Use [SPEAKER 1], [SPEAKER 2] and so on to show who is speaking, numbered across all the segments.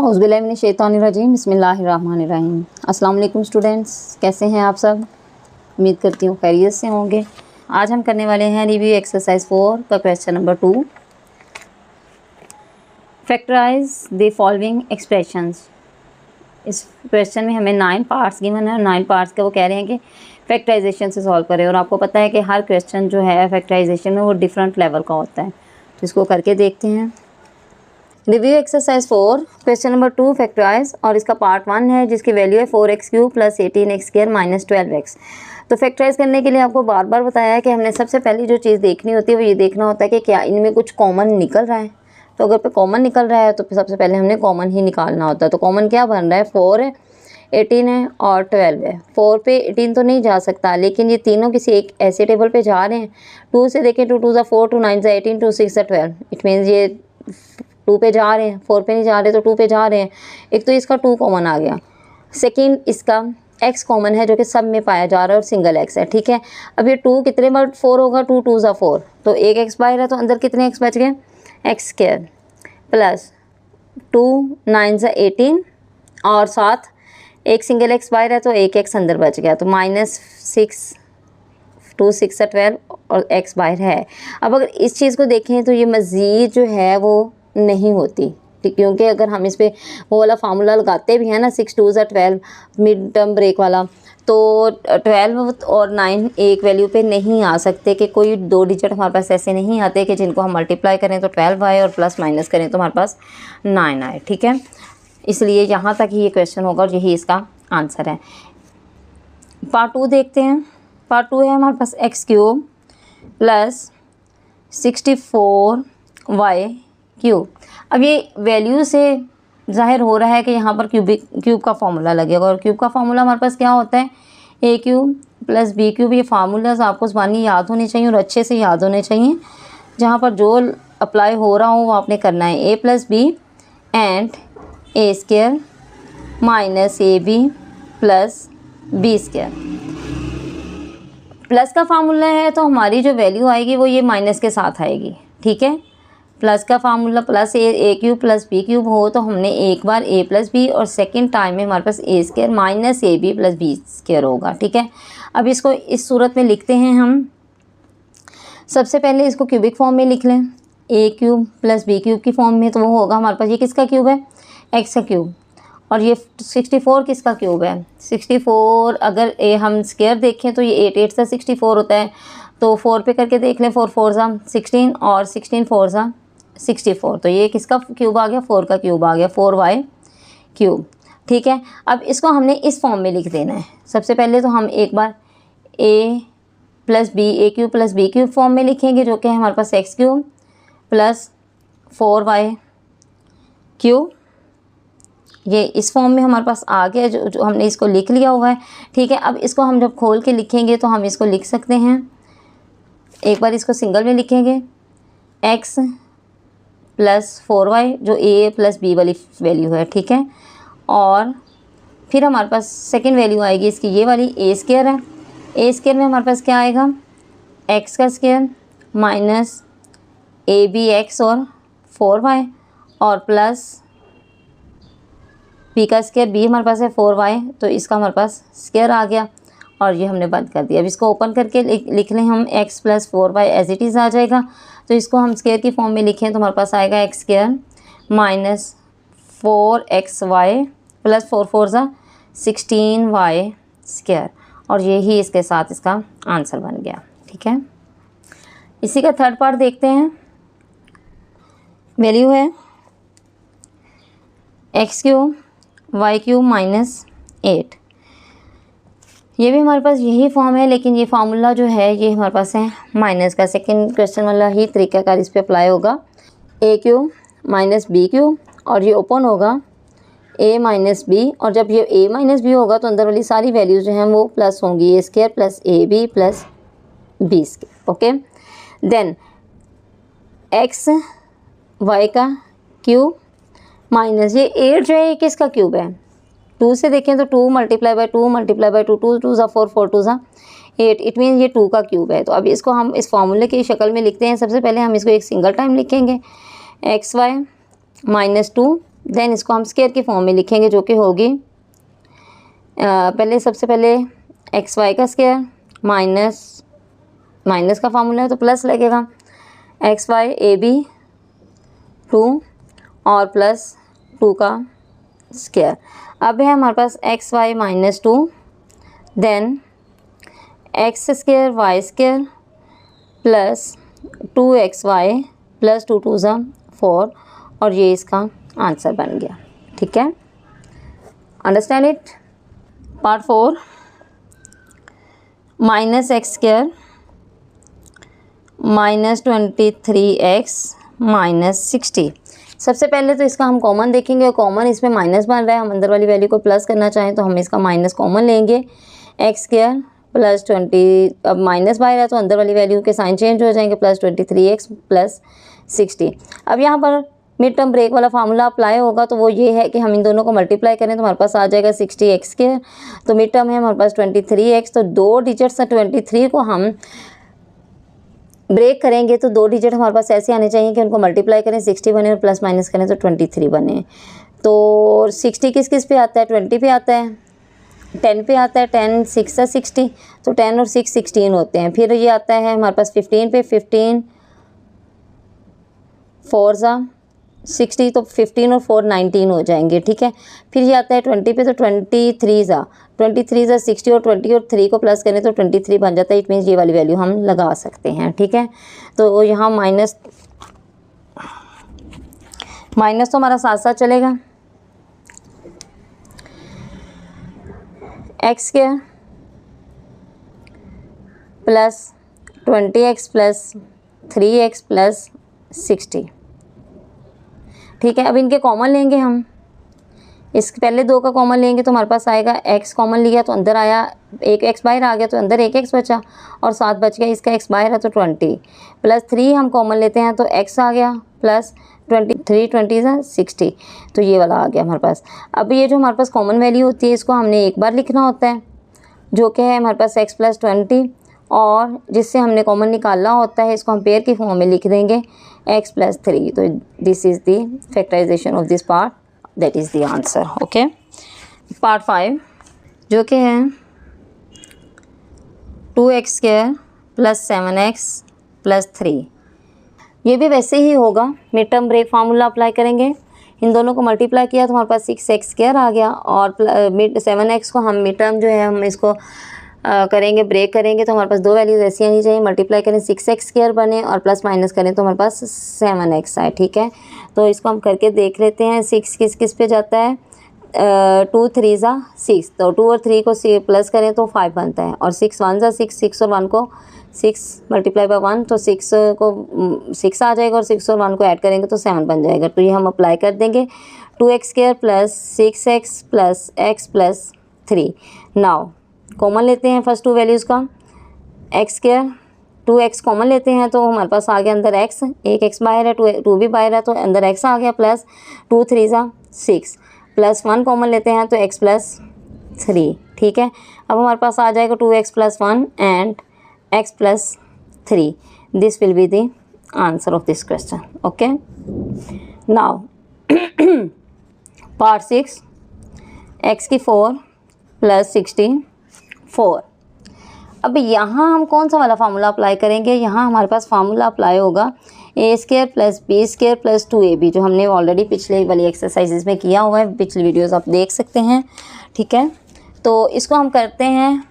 [SPEAKER 1] औज़ुबिल्लाहिमिनश्शैतानिर्रजीम बिस्मिल्लाहिर्रहमानिर्रहीम। अस्सलाम वालेकुम स्टूडेंट्स, कैसे हैं आप सब? उम्मीद करती हूँ खैरियत से होंगे। आज हम करने वाले हैं रिव्यू एक्सरसाइज 4 का question number 2। Factorise the following expressions. इस क्वेश्चन में हमें 9 पार्ट्स गिवन है और 9 पार्ट्स का वो कह रहे हैं कि फैक्टराइजेशन से सॉल्व करें। और आपको पता है कि हर क्वेश्चन जो है फैक्टराइजेशन में वो डिफरेंट लेवल का होता है, तो इसको करके देखते हैं। Review exercise 4 question number 2 factorise, और इसका पार्ट 1 है जिसकी वैल्यू है 4x³ + 18x² - 12x। तो फैक्टराइज करने के लिए आपको बार बार बताया है कि हमने सबसे पहली जो चीज़ देखनी होती है वो ये देखना होता है कि क्या इनमें कुछ कॉमन निकल रहा है। तो अगर पे कॉमन निकल रहा है तो सबसे पहले हमने कॉमन ही निकालना होता है। तो कॉमन क्या बन रहा है? 4 है, 18 है और 12 है। 4 पे 18 तो नहीं जा सकता, लेकिन ये तीनों किसी एक ऐसे टेबल पे जा रहे हैं। 2 से देखें, 2 2 4, 2 9 18, 2 6 12। इट मीन्स ये 2 पे जा रहे हैं, 4 पे नहीं जा रहे तो 2 पे जा रहे हैं। एक तो इसका 2 कॉमन आ गया। सेकंड, इसका x कॉमन है जो कि सब में पाया जा रहा है और सिंगल x है, ठीक है। अब ये 2 कितने बार 4 होगा? 2 2 4, तो एक x बाहर है तो अंदर कितने x बच गए? x² प्लस 2 9 18 और साथ एक सिंगल x बाहर है तो एक x अंदर बच गया, तो -6 2 6 12 और x बाहर है। अब अगर इस चीज़ को देखें तो ये मज़ीद जो है वो नहीं होती, क्योंकि अगर हम इस पर वो वाला फार्मूला लगाते भी हैं ना, 6 2 12 मिड टर्म ब्रेक वाला, तो 12 और 9 एक वैल्यू पे नहीं आ सकते कि कोई 2 डिजिट हमारे पास ऐसे नहीं आते कि जिनको हम मल्टीप्लाई करें तो 12 आए और प्लस माइनस करें तो हमारे पास 9 आए, ठीक है। इसलिए यहाँ तक ही ये क्वेश्चन होगा और यही इसका आंसर है। पार्ट 2 देखते हैं। पार्ट 2 है हमारे पास x³ + 64y³। अब ये वैल्यू से ज़ाहिर हो रहा है कि यहाँ पर क्यूब का फार्मूला लगेगा, और क्यूब का फार्मूला हमारे पास क्या होता है? a³ + b³। ये फार्मूलाज आपको ज़बानी याद होने चाहिए और अच्छे से याद होने चाहिए। जहाँ पर जो अप्लाई हो रहा हो वो आपने करना है। a + b and a² - ab + b²। Plus का फार्मूला है तो हमारी जो वैल्यू आएगी वो ये माइनस के साथ आएगी, ठीक है। प्लस का फार्मूला प्लस a³ + b³ हो तो हमने एक बार a + b और सेकंड टाइम में हमारे पास a² - ab + b² होगा, ठीक है। अब इसको इस सूरत में लिखते हैं हम। सबसे पहले इसको क्यूबिक फॉर्म में लिख लें, a³ + b³ की फॉर्म में, तो वो होगा हमारे पास ये किसका क्यूब है? x का क्यूब। और ये 64 किसका क्यूब है? 64 अगर हम स्क्वायर देखें तो ये 8 8 से 64 होता है, तो 4 पे करके देख लें। 4 4 16 और 16 4 64, तो ये किसका क्यूब आ गया? 4 का क्यूब आ गया, 4y³, ठीक है। अब इसको हमने इस फॉर्म में लिख देना है। सबसे पहले तो हम एक बार a + b + b³ फॉर्म में लिखेंगे, जो कि है हमारे पास x³ + 4y³। ये इस फॉर्म में हमारे पास आ गया, जो हमने इसको लिख लिया हुआ है, ठीक है। अब इसको हम जब खोल के लिखेंगे तो हम इसको लिख सकते हैं। एक बार इसको सिंगल में लिखेंगे, x + 4y जो a + b वाली वैल्यू है, ठीक है। और फिर हमारे पास सेकंड वैल्यू आएगी इसकी ये वाली a² है। a² में हमारे पास क्या आएगा? x का स्क्वायर - abx और 4y और प्लस b का स्क्वायर, b हमारे पास है 4y, तो इसका हमारे पास स्क्वायर आ गया और ये हमने बंद कर दिया। अब इसको ओपन करके लिख लें हम, x + 4y as it is आ जाएगा। तो इसको हम स्क्वायर की फॉर्म में लिखें तो हमारे पास आएगा x² - 4xy + 4 4 16y², और यही इसके साथ इसका आंसर बन गया, ठीक है। इसी का थर्ड पार्ट देखते हैं। वैल्यू है x³ y³ - 8। ये भी हमारे पास यही फॉर्म है, लेकिन ये फार्मूला जो है ये हमारे पास है माइनस का। सेकंड क्वेश्चन वाला ही तरीक़ाकार इस पे अप्लाई होगा। a³ - b³ और ये ओपन होगा a - b, और जब ये a - b होगा तो अंदर वाली सारी वैल्यूज जो हैं वो प्लस होंगी, a² + ab + b², okay. Then x y का क्यूब माइनस ये 8 जो है ये किसका क्यूब है? 2 से देखें तो 2 × 2 × 2 × 2, 2 2 4 4 2 8, इट मीन ये 2 का क्यूब है। तो अब इसको हम इस फार्मूले की शक्ल में लिखते हैं। सबसे पहले हम इसको एक सिंगल टाइम लिखेंगे, xy - 2 देन इसको हम स्क्वायर की फॉर्म में लिखेंगे जो कि होगी सबसे पहले एक्स वाई का स्क्वायर माइनस का फार्मूला है तो प्लस लगेगा एक्स वाई ए बी 2 और प्लस 2 का स्क्वायर। अब है हमारे पास x y -2 then x square y square plus 2xy plus 2 2 ज़ा 4 और ये इसका आंसर बन गया। ठीक है, understand it. Part 4 -x square -23x -60। सबसे पहले तो इसका हम कॉमन देखेंगे और कॉमन इसमें माइनस बन रहा है, हम अंदर वाली वैल्यू को प्लस करना चाहें तो हम इसका माइनस कॉमन लेंगे। एक्स स्क्वायर प्लस 20, अब माइनस बाय रहा है तो अंदर वाली वैल्यू के साइन चेंज हो जाएंगे, प्लस 23x प्लस 60। अब यहाँ पर मिड टर्म ब्रेक वाला फार्मूला अप्लाई होगा तो वो ये है कि हम इन दोनों को मल्टीप्लाई करें तो हमारे पास आ जाएगा 60x स्क्वायर, तो मिड टर्म है हमारे पास 23x, तो 2 डिजिट्स 23 को हम ब्रेक करेंगे तो 2 डिजिट हमारे पास ऐसे आने चाहिए कि उनको मल्टीप्लाई करें 60 बने और प्लस माइनस करें तो 23 बने। तो 60 किस किस पे आता है, 20 पे आता है, 10 पे आता है, 10 6 है 60, तो 10 और 6 16 होते हैं। फिर ये आता है हमारे पास 15 पे, 15 4 ज़ा 60, तो 15 और 4 19 हो जाएंगे। ठीक है, फिर ये आता है 20 पे, तो 23 ज़ा 60 और 20 और 3 को प्लस करें तो 23 बन जाता है। इट मीन्स ये वाली वैल्यू हम लगा सकते हैं। ठीक है, तो यहाँ माइनस तो हमारा साथ साथ चलेगा। X square plus 20x plus 3x plus 60। ठीक है, अब इनके कॉमन लेंगे हम, इसके पहले 2 का कॉमन लेंगे तो हमारे पास आएगा x कॉमन लिया तो अंदर आया एक x बाहर आ गया तो अंदर एक x बचा और 7 बच गया, इसका x बाहर है तो 20 प्लस 3 हम कॉमन लेते हैं तो x आ गया प्लस 23 20 सा 60, तो ये वाला आ गया हमारे पास। अब ये जो हमारे पास कॉमन वैल्यू होती है इसको हमने एक बार लिखना होता है जो कि है हमारे पास x प्लस 20, और जिससे हमने कॉमन निकालना होता है इसको हम पेयर की फॉर्म में लिख देंगे x प्लस 3। तो this is the factorisation of this part, that is the answer. Okay, part 5 जो कि है 2x square plus 7x plus 3। ये भी वैसे ही होगा, mid term break formula apply करेंगे, इन दोनों को मल्टीप्लाई किया तो हमारे पास 6x स्क्वायर आ गया और 7x को हम मिड टर्म जो है हम इसको करेंगे ब्रेक करेंगे तो हमारे पास 2 वैल्यूज़ ऐसी आनी चाहिए, मल्टीप्लाई करें 6x स्क्वायर बने और प्लस माइनस करें तो हमारे पास 7x आए। ठीक है, तो इसको हम करके देख लेते हैं। 6 किस किस पे जाता है, 2 3 ज़ा 6, तो 2 और 3 को प्लस करें तो 5 बनता है और 6 1 ज़ा 6, 6 और 1 को 6 मल्टीप्लाई बाय 1 तो 6 को 6 आ जाएगा और 6 और 1 को ऐड करेंगे तो 7 बन जाएगा। तो ये हम अप्लाई कर देंगे 2x square plus 6x plus x plus 3। Now common लेते हैं फर्स्ट 2 वैल्यूज़ का, एक्स स्क्वायर 2x कॉमन लेते हैं तो हमारे पास आ गया अंदर x, एक x बाहर है 2 भी बाहर है तो अंदर x आ गया प्लस 2 3 ज़ा 6 प्लस 1 कॉमन लेते हैं तो x प्लस 3। ठीक है, अब हमारे पास आ जाएगा 2x plus 1 and x plus 3। This will be the answer of this question. Okay, now part 6 x की 4 प्लस 64। अब यहाँ हम कौन सा वाला फार्मूला अप्लाई करेंगे, यहाँ हमारे पास फार्मूला अप्लाई होगा a square plus b square plus 2ab, जो हमने ऑलरेडी पिछले वाली एक्सरसाइजेज में किया हुआ है, पिछली वीडियोस आप देख सकते हैं। ठीक है, तो इसको हम करते हैं,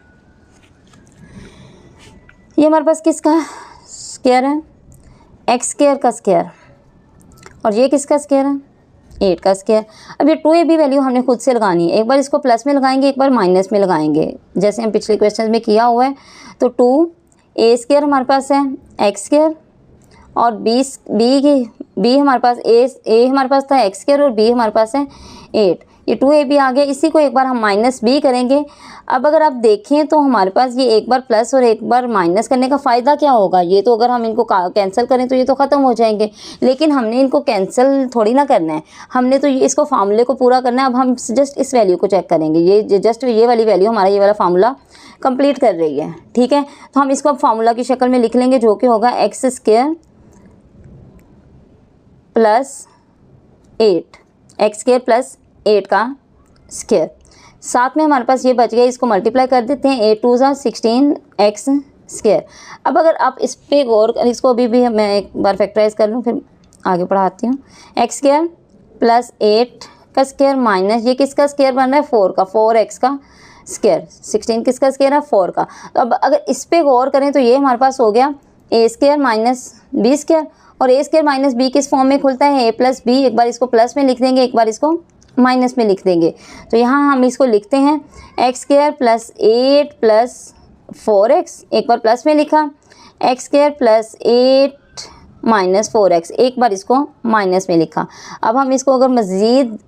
[SPEAKER 1] ये हमारे पास किसका स्क्वायर है, एक्स स्क्वायर का स्क्वायर, और ये किसका स्क्वायर है 8 का स्क्वायर। अब ये 2ab वैल्यू हमने खुद से लगानी है, एक बार इसको प्लस में लगाएंगे एक बार माइनस में लगाएंगे जैसे हम पिछले क्वेश्चन में किया हुआ है। तो 2a स्क्वायर हमारे पास है एक्स स्क्वायर और बी हमारे पास ए हमारे पास था एक्स स्क्वायर और बी हमारे पास है 8, ये 2ab आ गया। इसी को एक बार हम माइनस बी करेंगे। अब अगर आप देखें तो हमारे पास ये एक बार प्लस और एक बार माइनस करने का फ़ायदा क्या होगा, ये तो अगर हम इनको कैंसिल करें तो ये तो ख़त्म हो जाएंगे, लेकिन हमने इनको कैंसिल थोड़ी ना करना है, हमने तो इसको फार्मूले को पूरा करना है। अब हम जस्ट इस वैल्यू को चेक करेंगे, ये जस्ट ये वाली वैल्यू हमारा ये वाला फार्मूला कंप्लीट कर रही है। ठीक है, तो हम इसको अब फार्मूला की शक्ल में लिख लेंगे जो कि होगा x square plus 8 x square plus 8 का स्क्वायर। साथ में हमारे पास ये बच गया, इसको मल्टीप्लाई कर देते हैं, 8 2 ज़ा 16 एक्स स्क्वायर। अब अगर आप इस पर गौर, इसको अभी भी मैं एक बार फैक्टराइज कर लूँ फिर आगे पढ़ाती हूँ। एक्स स्क्वायर प्लस 8 का स्क्वायर माइनस ये किसका स्क्वायर बन रहा है, 4 का, 4x का स्क्वायर। 16 किसका स्क्वायर है, 4 का। तो अब अगर इस पर गौर करें तो ये हमारे पास हो गया ए स्क्वायर माइनस बी स्क्वायर, और ए स्क्वायर माइनस बी किस फॉर्म में खुलता है, ए प्लस बी। एक बार इसको प्लस में लिख देंगे, एक बार इसको माइनस में लिख देंगे। तो यहाँ हम इसको लिखते हैं x square plus 8 plus 4x, एक बार प्लस में लिखा, x square plus 8 minus 4x, एक बार इसको माइनस में लिखा। अब हम इसको अगर मज़ीद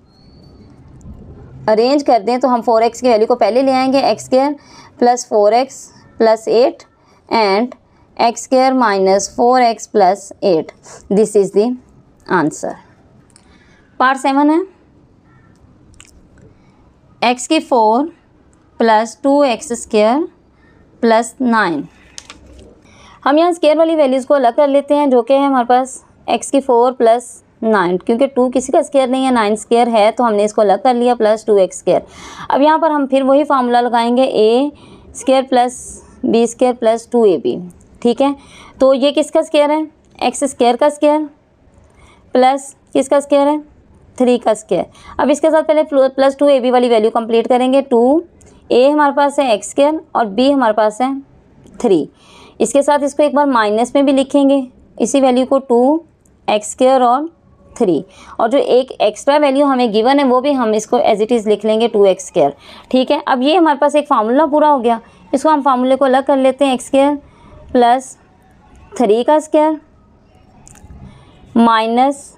[SPEAKER 1] अरेंज कर दें तो हम 4x की वैल्यू को पहले ले आएंगे, x square plus 4x plus 8 and x square minus 4x plus 8। This is the answer. Part 7 है एक्स की 4 प्लस 2x स्क्वायर प्लस 9। हम यहाँ स्क्वायर वाली वैल्यूज़ को अलग कर लेते हैं, जो कि है हमारे पास एक्स की 4 प्लस 9, क्योंकि 2 किसी का स्क्वायर नहीं है, 9 स्क्वायर है, तो हमने इसको अलग कर लिया, प्लस 2x स्क्वायर। अब यहाँ पर हम फिर वही फार्मूला लगाएंगे, a square plus b square plus 2ab। ठीक है, तो ये किसका स्क्वायर है, एक्स स्क्वायर का स्क्वायर प्लस किसका स्क्वायर है, 3 का स्क्वायर। अब इसके साथ पहले प्लस 2ab वाली वैल्यू कंप्लीट करेंगे। 2a हमारे पास है एक्स स्क्वायर और b हमारे पास है 3। इसके साथ इसको एक बार माइनस में भी लिखेंगे, इसी वैल्यू को 2x स्क्वायर और 3, और जो एक एक्स्ट्रा वैल्यू हमें गिवन है वो भी हम इसको एज इट इज़ लिख लेंगे 2x स्क्वायर। ठीक है, अब ये हमारे पास एक फार्मूला पूरा हो गया। इसको हम फार्मूले को अलग कर लेते हैं, एक्स स्क्वायर प्लस 3 का स्क्वायर माइनस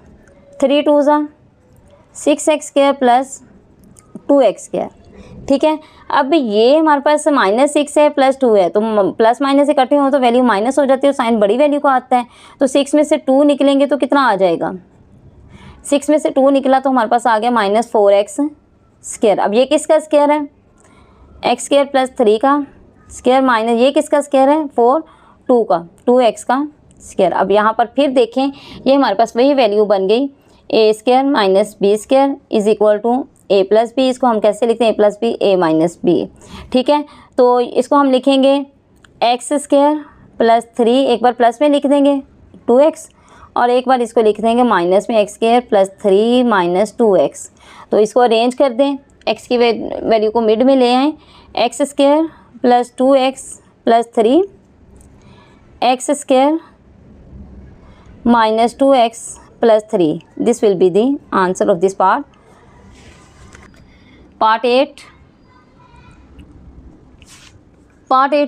[SPEAKER 1] 3 2 ज़ा 6x square plus 2x square. ठीक है, अब ये हमारे पास -6 है प्लस 2 है, तो प्लस माइनस इकट्ठे हो तो वैल्यू माइनस हो जाती है, साइन बड़ी वैल्यू को आता है। तो 6 में से 2 निकलेंगे तो कितना आ जाएगा, 6 में से 2 निकला तो हमारे पास आ गया -4x स्क्वायर। अब ये किसका स्क्वायर है, एक्स स्क्वायर प्लस 3 का स्क्वायर माइनस ये किसका स्क्वायर है, 2 का 2x का स्क्वायर। अब यहाँ पर फिर देखें, ये हमारे पास वही वैल्यू बन गई, a square minus b square is equal to a plus b. इसको हम कैसे लिखते हैं, a plus b a minus b. ठीक है, तो इसको हम लिखेंगे एक्स स्क्वायर प्लस 3, एक बार प्लस में लिख देंगे 2x, और एक बार इसको लिख देंगे माइनस में x square plus 3 minus 2x। तो इसको अरेंज कर दें, एक्स की वैल्यू को मिड में ले आएँ, x square plus 2x plus 3 x square minus 2x plus 3. This will be the answer of this part. Part 8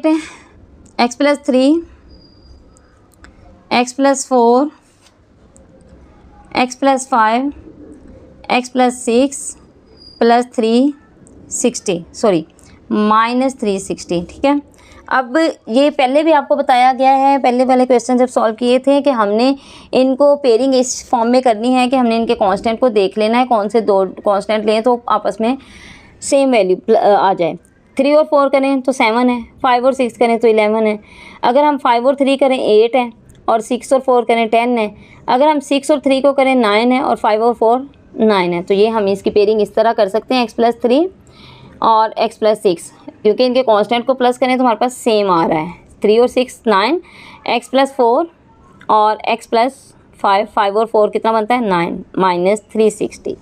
[SPEAKER 1] है x plus 3 x plus 4 x plus 5 x plus 6 plus 360 sorry -360। ठीक है, अब ये पहले भी आपको बताया गया है, पहले वाले क्वेश्चन जब सॉल्व किए थे कि हमने इनको पेयरिंग इस फॉर्म में करनी है कि हमने इनके कांस्टेंट को देख लेना है, कौन से 2 कांस्टेंट लें तो आपस में सेम वैल्यू आ जाए। 3 और 4 करें तो 7 है, 5 और 6 करें तो 11 है। अगर हम 5 और 3 करें 8 है, और 6 और 4 करें 10 है। अगर हम 6 और 3 को करें 9 है, और 5 और 4 9 है। तो ये हम इसकी पेयरिंग इस तरह कर सकते हैं, x प्लस 3 और x प्लस 6, क्योंकि इनके कांस्टेंट को प्लस करें तो हमारे पास सेम आ रहा है। 3 और 6 9, x प्लस 4 और x प्लस 5 और 4 कितना बनता है 9 -360।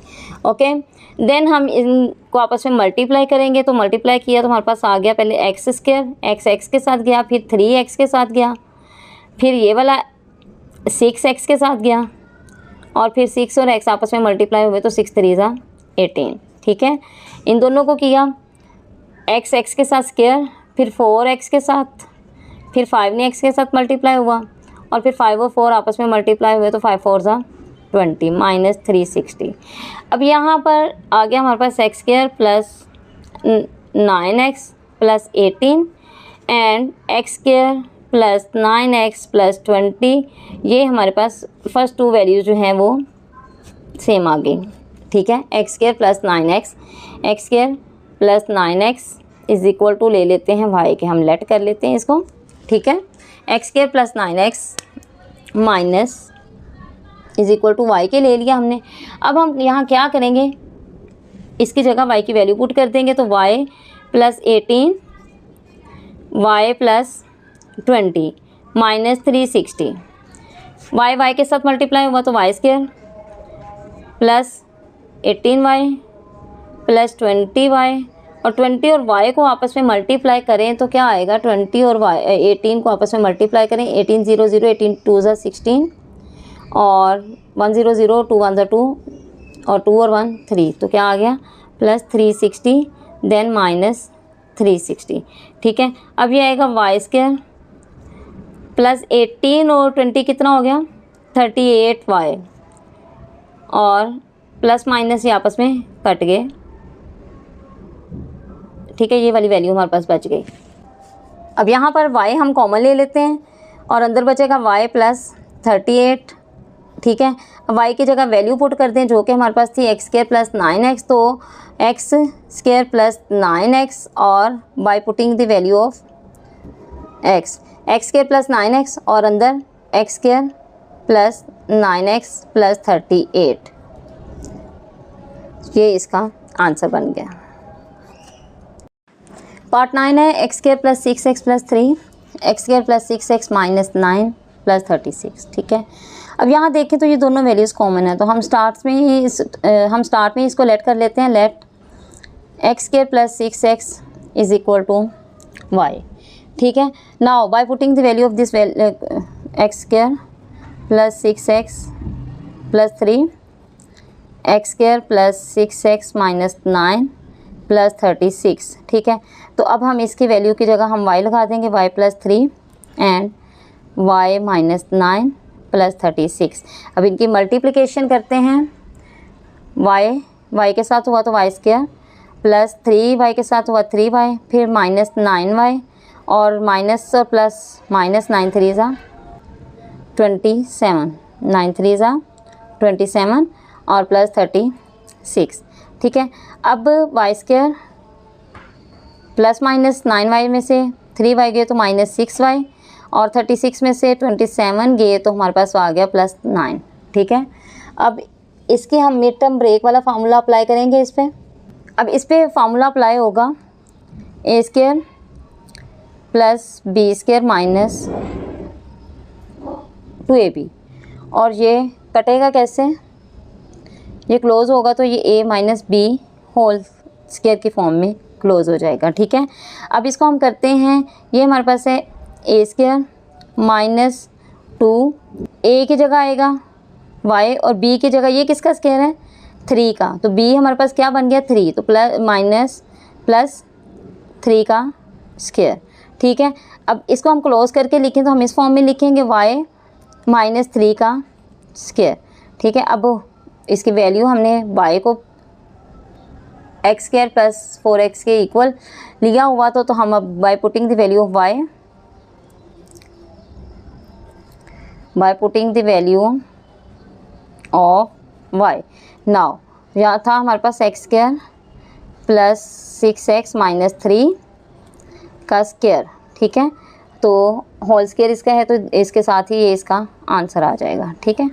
[SPEAKER 1] ओके, देन हम इनको आपस में मल्टीप्लाई करेंगे, तो मल्टीप्लाई किया तो हमारे पास आ गया पहले एक्स स्क्वायर, x के साथ गया, फिर 3x के साथ गया, फिर ये वाला 6x के साथ गया, और फिर 6 और x आपस में मल्टीप्लाई हुए तो 6 3 ज़ा 18। ठीक है, इन दोनों को किया, x के साथ स्क्वायर, फिर 4x के साथ, फिर 5 ने x के साथ मल्टीप्लाई हुआ, और फिर 5 और 4 आपस में मल्टीप्लाई हुए तो 5 4 ज़ा 20 -360। अब यहाँ पर आ गया हमारे पास x square plus 9x plus 18 and x square plus 9x plus 20। ये हमारे पास फर्स्ट 2 वैल्यूज जो हैं वो सेम आ गई। ठीक है, x square plus 9x, x square plus 9x is equal to ले लेते हैं y के, हम लेट कर लेते हैं इसको। ठीक है, x square plus 9x minus is equal to y के ले लिया हमने। अब हम यहाँ क्या करेंगे, इसकी जगह वाई की वैल्यू पुट कर देंगे, तो y plus 18 y plus 20 minus 360, y y के साथ मल्टीप्लाई हुआ तो Y square plus 18y plus 20y, और 20 और y को आपस में मल्टीप्लाई करें तो क्या आएगा, 20 और 18 को आपस में मल्टीप्लाई करें, 18 0 0, 18 2 16, और 1 0 0, 2 1 2, और 2 और 1 3, तो क्या आ गया प्लस 360 देन माइनस 360। ठीक है, अब ये आएगा वाई स्क्वायर प्लस 18 और 20 कितना हो गया 38y, और प्लस माइनस ये आपस में कट गए। ठीक है, ये वाली वैल्यू हमारे पास बच गई। अब यहाँ पर y हम कॉमन ले लेते हैं और अंदर बचेगा y प्लस 38। ठीक है, y की जगह वैल्यू पुट करते हैं जो कि हमारे पास थी x स्क्वायर प्लस 9x, तो x स्क्वायर प्लस 9x, और bye putting the value of x square plus 9x और अंदर x square plus 9x plus 38, ये इसका आंसर बन गया। पार्ट 9 है x square plus 6x plus 3, x square plus 6x minus 9 plus 36। ठीक है, अब यहाँ देखें तो ये दोनों वैल्यूज़ कॉमन है, तो हम स्टार्ट में इसको लेट कर लेते हैं, let x square plus 6x is equal to y। ठीक है, now by putting the value of this x square plus 6x plus 3, x square plus 6x minus 9 plus 36। ठीक है, तो अब हम इसकी वैल्यू की जगह हम y लगा देंगे, y plus 3 and y minus 9 plus 36। अब इनकी मल्टीप्लिकेशन करते हैं, y के साथ हुआ तो y स्क्वायर प्लस 3y के साथ हुआ 3y, फिर माइनस 9y, और माइनस प्लस माइनस 9 3 ज़ा 27, 9 3 ज़ा 27 और प्लस 36। ठीक है, अब y square plus minus 9y में से 3y गए तो माइनस 6y, और 36 में से 27 गए तो हमारे पास आ गया प्लस 9। ठीक है, अब इसके हम मिड टर्म ब्रेक वाला फार्मूला अप्लाई करेंगे इस पर। अब इस पर फार्मूला अप्लाई होगा a square plus b square minus 2ab, और ये कटेगा कैसे, ये क्लोज़ होगा तो ये a minus b whole square की फॉर्म में क्लोज़ हो जाएगा। ठीक है, अब इसको हम करते हैं, ये हमारे पास है a स्क्वायर माइनस 2, a की जगह आएगा y, और b की जगह ये किसका स्क्वायर है 3 का, तो b हमारे पास क्या बन गया 3, तो प्लस माइनस प्लस 3 का स्क्वायर। ठीक है, अब इसको हम क्लोज़ करके लिखें तो हम इस फॉर्म में लिखेंगे y माइनस 3 का स्क्वायर। ठीक है, अब इसकी वैल्यू हमने y को x स्क्वायर प्लस 4x के इक्वल लिया हुआ तो हम अब bye putting the value of y, now यहाँ था हमारे पास x square plus 6x minus 3 का स्क्वायर। ठीक है, तो होल स्क्वायर इसका है तो इसके साथ ही ये इसका आंसर आ जाएगा। ठीक है।